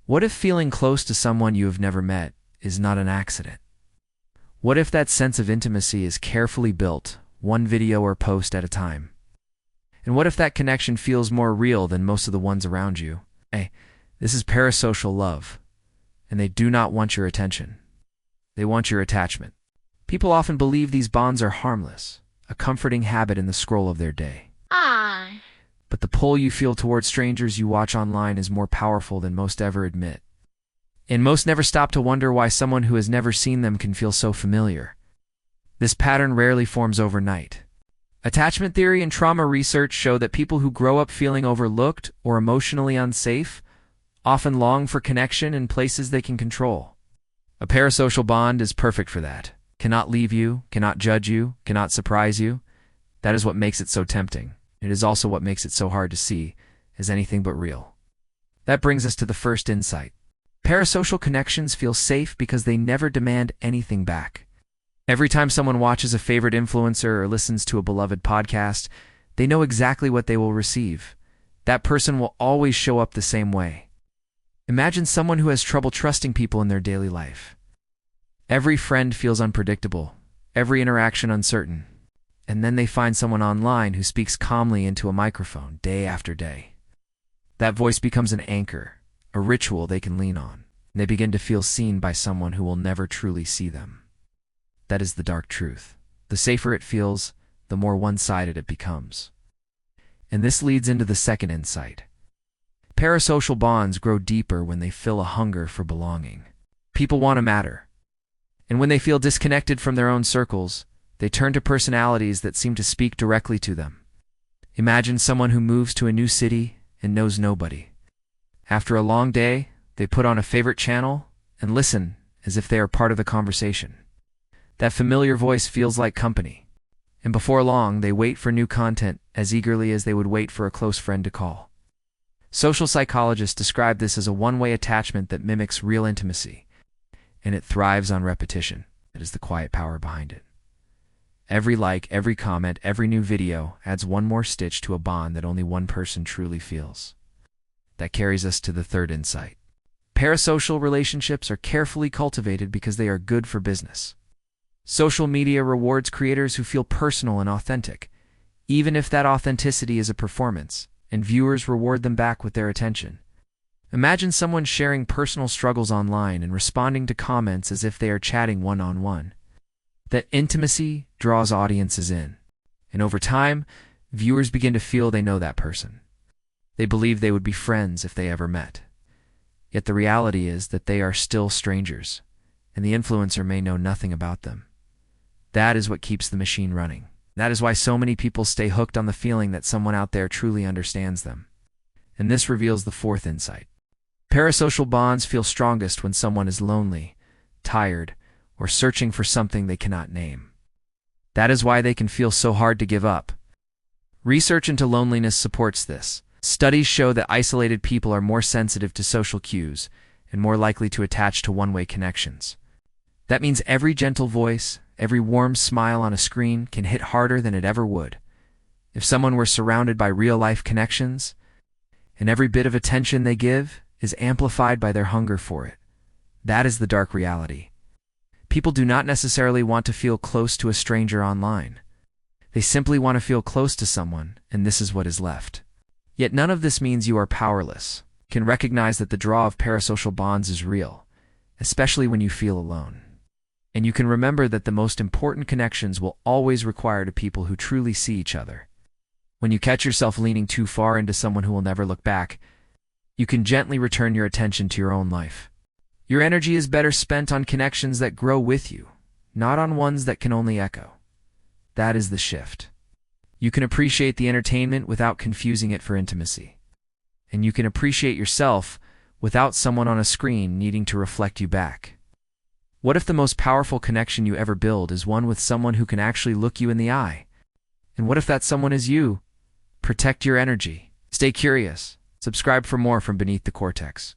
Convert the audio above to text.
What if feeling close to someone you have never met is not an accident? What if that sense of intimacy is carefully built, one video or post at a time? And what if that connection feels more real than most of the ones around you? Hey, this is parasocial love, and they do not want your attention. They want your attachment. People often believe these bonds are harmless, a comforting habit in the scroll of their day. But the pull you feel towards strangers you watch online is more powerful than most ever admit. And most never stop to wonder why someone who has never seen them can feel so familiar. This pattern rarely forms overnight. Attachment theory and trauma research show that people who grow up feeling overlooked or emotionally unsafe often long for connection in places they can control. A parasocial bond is perfect for that. Cannot leave you, cannot judge you, cannot surprise you. That is what makes it so tempting. It is also what makes it so hard to see as anything but real. That brings us to the first insight. Parasocial connections feel safe because they never demand anything back. Every time someone watches a favorite influencer or listens to a beloved podcast, they know exactly what they will receive. That person will always show up the same way. Imagine someone who has trouble trusting people in their daily life. Every friend feels unpredictable, every interaction uncertain. And then they find someone online who speaks calmly into a microphone day after day. That voice becomes an anchor, a ritual they can lean on. And they begin to feel seen by someone who will never truly see them. That is the dark truth. The safer it feels, the more one-sided it becomes. And this leads into the second insight. Parasocial bonds grow deeper when they feel a hunger for belonging. People want to matter. And when they feel disconnected from their own circles, they turn to personalities that seem to speak directly to them. Imagine someone who moves to a new city and knows nobody. After a long day, they put on a favorite channel and listen as if they are part of the conversation. That familiar voice feels like company. And before long, they wait for new content as eagerly as they would wait for a close friend to call. Social psychologists describe this as a one-way attachment that mimics real intimacy, and it thrives on repetition. That is the quiet power behind it. Every like, every comment, every new video adds one more stitch to a bond that only one person truly feels. That carries us to the third insight. Parasocial relationships are carefully cultivated because they are good for business. Social media rewards creators who feel personal and authentic, even if that authenticity is a performance, and viewers reward them back with their attention. Imagine someone sharing personal struggles online and responding to comments as if they are chatting one-on-one. That intimacy draws audiences in, and over time, viewers begin to feel they know that person. They believe they would be friends if they ever met. Yet the reality is that they are still strangers, and the influencer may know nothing about them. That is what keeps the machine running. That is why so many people stay hooked on the feeling that someone out there truly understands them. And this reveals the fourth insight. Parasocial bonds feel strongest when someone is lonely, tired, or searching for something they cannot name. That is why they can feel so hard to give up. Research into loneliness supports this. Studies show that isolated people are more sensitive to social cues and more likely to attach to one-way connections. That means every gentle voice, every warm smile on a screen can hit harder than it ever would if someone were surrounded by real-life connections, and every bit of attention they give is amplified by their hunger for it. That is the dark reality. People do not necessarily want to feel close to a stranger online. They simply want to feel close to someone, and this is what is left. Yet none of this means you are powerless. You can recognize that the draw of parasocial bonds is real, especially when you feel alone. And you can remember that the most important connections will always require people who truly see each other. When you catch yourself leaning too far into someone who will never look back, you can gently return your attention to your own life. Your energy is better spent on connections that grow with you, not on ones that can only echo. That is the shift. You can appreciate the entertainment without confusing it for intimacy. And you can appreciate yourself without someone on a screen needing to reflect you back. What if the most powerful connection you ever build is one with someone who can actually look you in the eye? And what if that someone is you? Protect your energy. Stay curious. Subscribe for more from Beneath the Cortex.